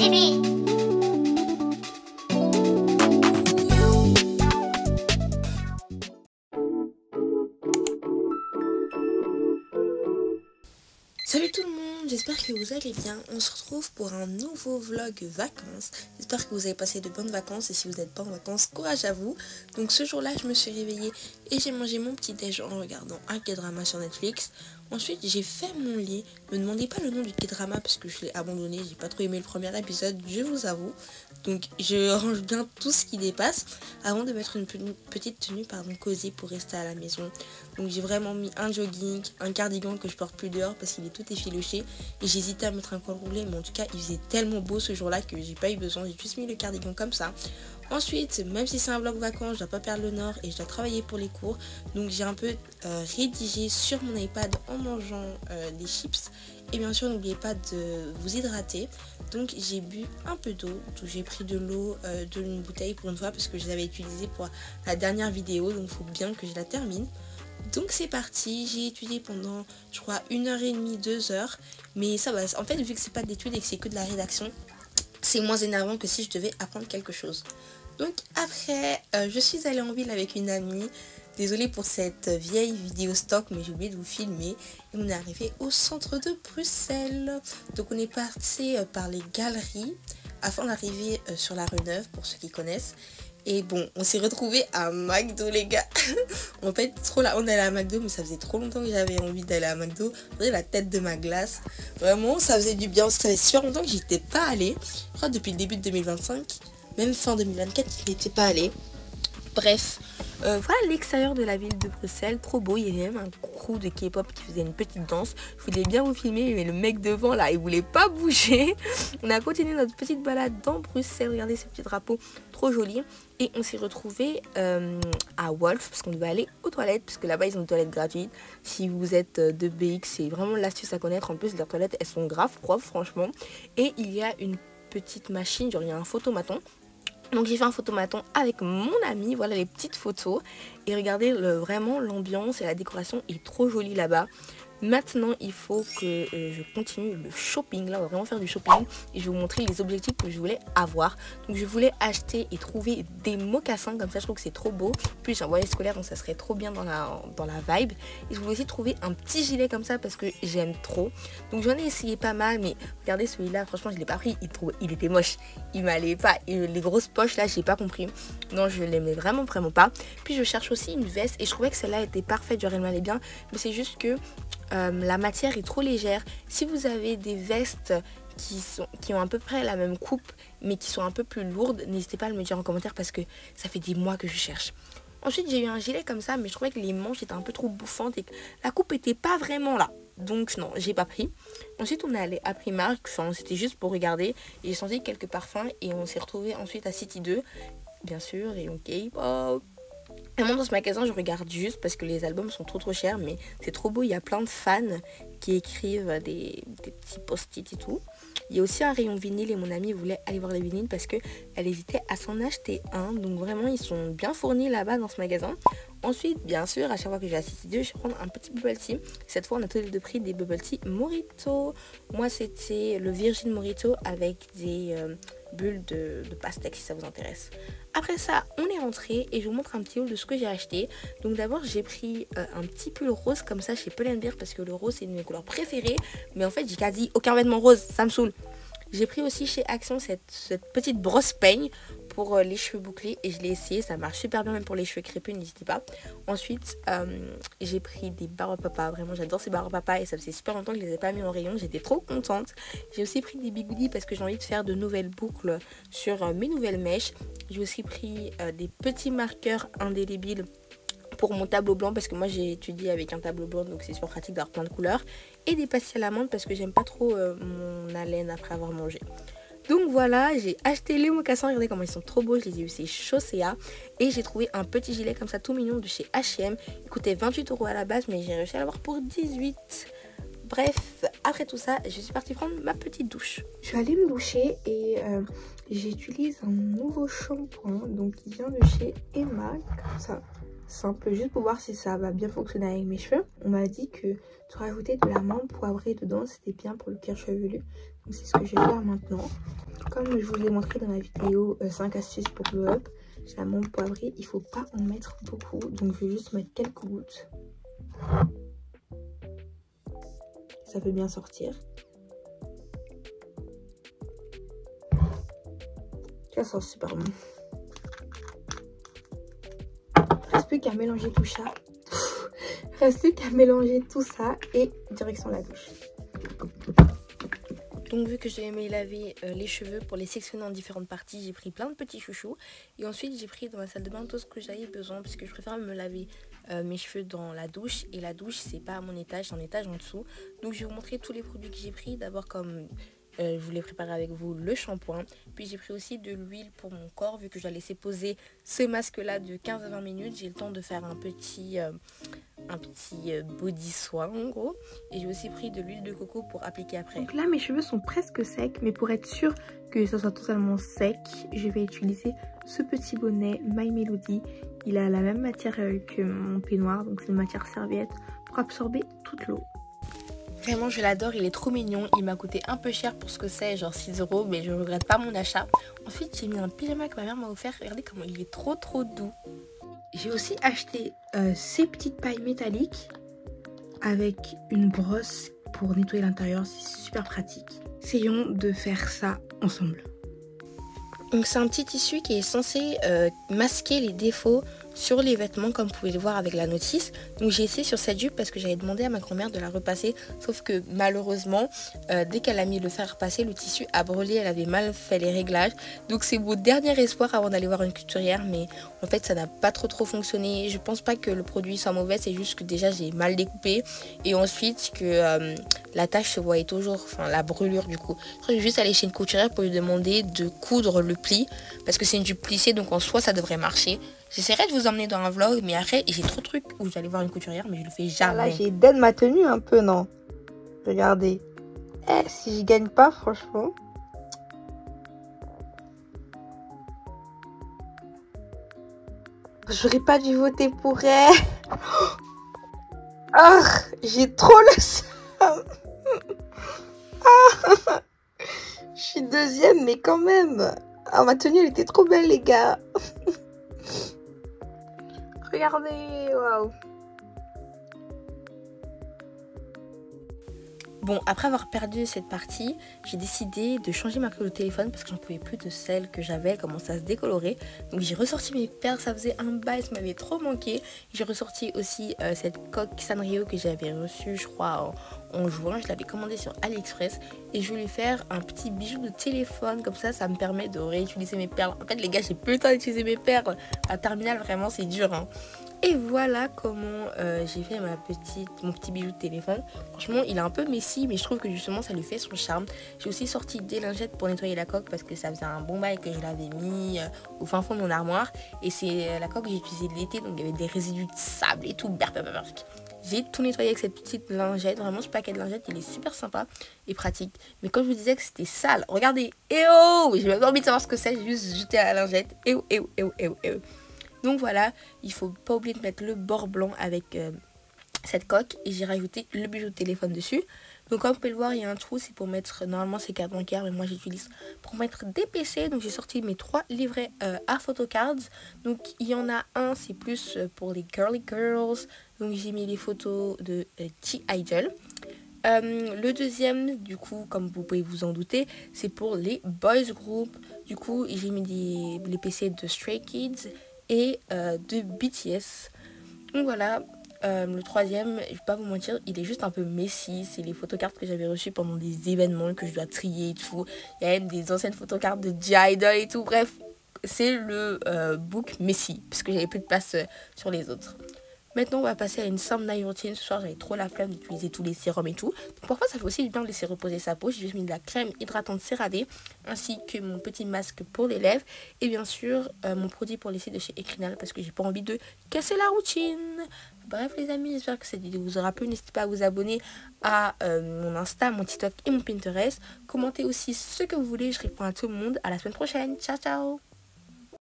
TV. Salut tout le monde, j'espère que vous allez bien. On se retrouve pour un nouveau vlog vacances. J'espère que vous avez passé de bonnes vacances et si vous n'êtes pas en vacances, courage à vous. Donc ce jour-là, je me suis réveillée et j'ai mangé mon petit déj en regardant un K-drama sur Netflix. Ensuite, j'ai fait mon lit. Ne me demandez pas le nom du K-drama parce que je l'ai abandonné. J'ai pas trop aimé le premier épisode, je vous avoue. Donc je range bien tout ce qui dépasse avant de mettre une petite tenue cosy pour rester à la maison. Donc j'ai vraiment mis un jogging, un cardigan que je porte plus dehors parce qu'il est tout effiloché. Et j'hésitais à mettre un col roulé, mais en tout cas il faisait tellement beau ce jour-là que j'ai pas eu besoin. J'ai juste mis le cardigan comme ça. Ensuite, même si c'est un vlog vacances, je dois pas perdre le nord et je dois travailler pour les cours. Donc j'ai un peu rédigé sur mon iPad en mangeant des chips. Et bien sûr, n'oubliez pas de vous hydrater. Donc j'ai bu un peu d'eau. Donc j'ai pris de l'eau d'une bouteille pour une fois parce que je l'avais utilisée pour la dernière vidéo. Donc il faut bien que je la termine. Donc c'est parti, j'ai étudié pendant je crois 1h30, 2h. Mais ça va, en fait vu que c'est pas d'études et que c'est que de la rédaction, c'est moins énervant que si je devais apprendre quelque chose. Donc après, je suis allée en ville avec une amie. Désolée pour cette vieille vidéo stock, mais j'ai oublié de vous filmer. Et on est arrivé au centre de Bruxelles. Donc on est passé par les galeries afin d'arriver sur la rue Neuve, pour ceux qui connaissent. Et bon, on s'est retrouvé à McDo les gars. En fait, trop là, on est allé à McDo, mais ça faisait trop longtemps que j'avais envie d'aller à McDo. Regardez la tête de ma glace. Vraiment, ça faisait du bien. Ça faisait super longtemps que j'y étais pas allée. Je crois depuis le début de 2025. Même fin 2024, je n'y étais pas allée. Bref, voilà l'extérieur de la ville de Bruxelles, trop beau. Il y avait même un crew de K-pop qui faisait une petite danse. Je voulais bien vous filmer, mais le mec devant là, il voulait pas bouger. On a continué notre petite balade dans Bruxelles. Regardez ce petit drapeau, trop joli. Et on s'est retrouvé à Wolf parce qu'on devait aller aux toilettes, parce que là-bas ils ont des toilettes gratuites. Si vous êtes de BX, c'est vraiment l'astuce à connaître. En plus, leurs toilettes, elles sont grave propres, franchement. Et il y a une petite machine, genre il y a un photomaton. Donc j'ai fait un photomaton avec mon ami, voilà les petites photos. Et regardez vraiment l'ambiance et la décoration est trop jolie là-bas. Maintenant il faut que je continue le shopping. Là on va vraiment faire du shopping. Et je vais vous montrer les objectifs que je voulais avoir. Donc je voulais acheter et trouver des mocassins. Comme ça je trouve que c'est trop beau. Puis j'ai un voyage scolaire donc ça serait trop bien dans la vibe. Et je voulais aussi trouver un petit gilet comme ça parce que j'aime trop. Donc j'en ai essayé pas mal. Mais regardez celui-là, franchement je l'ai pas pris. Il était moche. Il m'allait pas. Et les grosses poches là j'ai pas compris. Non je l'aimais vraiment pas. Puis je cherche aussi une veste. Et je trouvais que celle-là était parfaite. Genre elle m'allait bien. Mais c'est juste que la matière est trop légère. Si vous avez des vestes qui ont à peu près la même coupe mais qui sont un peu plus lourdes, n'hésitez pas à me dire en commentaire parce que ça fait des mois que je cherche. Ensuite j'ai eu un gilet comme ça mais je trouvais que les manches étaient un peu trop bouffantes et que la coupe était pas vraiment là. Donc non, j'ai pas pris. Ensuite on est allé à Primark, enfin c'était juste pour regarder. Et j'ai senti quelques parfums et on s'est retrouvé ensuite à City 2, bien sûr, et ok. Vraiment dans ce magasin je regarde juste parce que les albums sont trop chers, mais c'est trop beau, il y a plein de fans qui écrivent des petits post-it et tout. Il y a aussi un rayon vinyle et mon amie voulait aller voir les vinyles parce qu'elle hésitait à s'en acheter un. Donc vraiment ils sont bien fournis là-bas dans ce magasin. Ensuite bien sûr à chaque fois que j'ai à City 2 je vais prendre un petit bubble tea. Cette fois on a tous les deux pris des bubble tea Morito. Moi c'était le Virgin Morito avec des bulles de pastèque si ça vous intéresse. Après ça on est rentré et je vous montre un petit haul de ce que j'ai acheté. Donc d'abord j'ai pris un petit pull rose comme ça chez Pull&Bear parce que le rose c'est une de mes couleurs préférées. Mais en fait j'ai quasi aucun vêtement rose, ça me saoule. J'ai pris aussi chez Action cette petite brosse peigne pour les cheveux bouclés et je l'ai essayé, ça marche super bien même pour les cheveux crépus, n'hésitez pas. Ensuite j'ai pris des barres à papa, vraiment j'adore ces barres à papa et ça faisait super longtemps que je les ai pas mis en rayon, j'étais trop contente. J'ai aussi pris des bigoudis parce que j'ai envie de faire de nouvelles boucles sur mes nouvelles mèches. J'ai aussi pris des petits marqueurs indélébiles pour mon tableau blanc parce que moi j'ai étudié avec un tableau blanc donc c'est super pratique d'avoir plein de couleurs. Et des pastilles à l'amande parce que j'aime pas trop mon haleine après avoir mangé. Donc voilà, j'ai acheté les mocassins, regardez comment ils sont trop beaux, je les ai eu chez Chaussea. Et j'ai trouvé un petit gilet comme ça tout mignon de chez H&M. Il coûtait 28 € à la base mais j'ai réussi à l'avoir pour 18. Bref, après tout ça, je suis partie prendre ma petite douche. Je suis allée me doucher et j'utilise un nouveau shampoing donc qui vient de chez Emma, comme ça. simple, juste pour voir si ça va bien fonctionner avec mes cheveux. On m'a dit que de rajouter de la menthe poivrée dedans, c'était bien pour le cuir chevelu. Donc c'est ce que je vais faire maintenant. Comme je vous ai montré dans la vidéo 5 astuces pour glow up, la menthe poivrée, il faut pas en mettre beaucoup. Donc je vais juste mettre quelques gouttes. Ça peut bien sortir. Ça sent super bon. Reste plus qu'à mélanger tout ça. Reste plus qu'à mélanger tout ça et direction la douche. Donc vu que je devais me laver les cheveux pour les sectionner en différentes parties, j'ai pris plein de petits chouchous. Et ensuite j'ai pris dans la salle de bain tout ce que j'avais besoin, parce que je préfère me laver mes cheveux dans la douche. Et la douche c'est pas à mon étage, c'est un étage en dessous. Donc je vais vous montrer tous les produits que j'ai pris. D'abord comme je voulais préparer avec vous le shampoing. Puis j'ai pris aussi de l'huile pour mon corps, vu que je dois laisser poser ce masque là de 15 à 20 minutes. J'ai le temps de faire un petit body soin en gros. Et j'ai aussi pris de l'huile de coco pour appliquer après. Donc là mes cheveux sont presque secs, mais pour être sûr que ça soit totalement sec, je vais utiliser ce petit bonnet My Melody. Il a la même matière que mon peignoir, donc c'est une matière serviette pour absorber toute l'eau. Vraiment je l'adore, il est trop mignon. Il m'a coûté un peu cher pour ce que c'est, genre 6 €, mais je ne regrette pas mon achat. Ensuite j'ai mis un pyjama que ma mère m'a offert. Regardez comment il est trop doux. J'ai aussi acheté ces petites pailles métalliques avec une brosse pour nettoyer l'intérieur. C'est super pratique. Essayons de faire ça ensemble. Donc c'est un petit tissu qui est censé masquer les défauts sur les vêtements, comme vous pouvez le voir avec la notice. Donc j'ai essayé sur cette jupe parce que j'avais demandé à ma grand-mère de la repasser, sauf que malheureusement dès qu'elle a mis le fer à repasser, le tissu a brûlé, elle avait mal fait les réglages. Donc c'est mon dernier espoir avant d'aller voir une couturière, mais en fait ça n'a pas trop fonctionné. Je pense pas que le produit soit mauvais, c'est juste que déjà j'ai mal découpé et ensuite que la tache se voyait toujours, enfin la brûlure du coup. Je vais juste aller chez une couturière pour lui demander de coudre le pli, parce que c'est une jupe plissée, donc en soi ça devrait marcher. J'essaierai de vous emmener dans un vlog, mais après j'ai trop de trucs où j'allais voir une couturière, mais je le fais jamais. Là j'ai dead ma tenue un peu, non? Regardez. Si je gagne pas, franchement. J'aurais pas dû voter pour elle. Ah, j'ai trop le seum. Ah, je suis deuxième, mais quand même. Ah, ma tenue elle était trop belle, les gars. Regardez, waouh. Bon, après avoir perdu cette partie, j'ai décidé de changer ma coque de téléphone parce que j'en pouvais plus de celle que j'avais, elle commençait à se décolorer. Donc j'ai ressorti mes perles, ça faisait un bail, ça m'avait trop manqué. J'ai ressorti aussi cette coque Sanrio que j'avais reçue, je crois, en juin. Je l'avais commandée sur AliExpress et je voulais faire un petit bijou de téléphone, comme ça me permet de réutiliser mes perles. En fait les gars, j'ai plus le temps d'utiliser mes perles. À terminale, vraiment c'est dur, hein. Et voilà comment j'ai fait mon petit bijou de téléphone. Franchement il est un peu messy, mais je trouve que justement ça lui fait son charme. J'ai aussi sorti des lingettes pour nettoyer la coque parce que ça faisait un bon bail que je l'avais mis au fin fond de mon armoire. Et c'est la coque que j'ai utilisée l'été, donc il y avait des résidus de sable et tout. J'ai tout nettoyé avec cette petite lingette. Vraiment ce paquet de lingettes il est super sympa et pratique. Mais comme je vous disais que c'était sale, regardez. Et oh, j'ai même pas envie de savoir ce que c'est, j'ai juste jeté à la lingette. Et oh. Donc voilà, il faut pas oublier de mettre le bord blanc avec cette coque. Et j'ai rajouté le bijou de téléphone dessus. Donc comme vous pouvez le voir, il y a un trou, c'est pour mettre, normalement c'est carte bancaire, mais moi j'utilise pour mettre des PC. Donc j'ai sorti mes 3 livrets à photocards. Donc il y en a un, c'est plus pour les girly girls. Donc j'ai mis les photos de G-Idol. Le deuxième, du coup, comme vous pouvez vous en douter, c'est pour les boys group. Du coup, j'ai mis les PC de Stray Kids et de BTS. Donc voilà, le troisième, je vais pas vous mentir, il est juste un peu messy. C'est les photocartes que j'avais reçues pendant des événements que je dois trier et tout. Il y a même des anciennes photocartes de G-Idol et tout. Bref, c'est le book messy parce que j'avais plus de place sur les autres. Maintenant on va passer à une simple night routine. Ce soir j'avais trop la flemme d'utiliser tous les sérums et tout. Donc parfois ça fait aussi du bien de laisser reposer sa peau. J'ai juste mis de la crème hydratante CeraVe ainsi que mon petit masque pour les lèvres. Et bien sûr mon produit pour les cils de chez Ecrinal parce que j'ai pas envie de casser la routine. Bref les amis, j'espère que cette vidéo vous aura plu. N'hésitez pas à vous abonner à mon Insta, mon TikTok et mon Pinterest. Commentez aussi ce que vous voulez, je réponds à tout le monde. À la semaine prochaine, ciao ciao.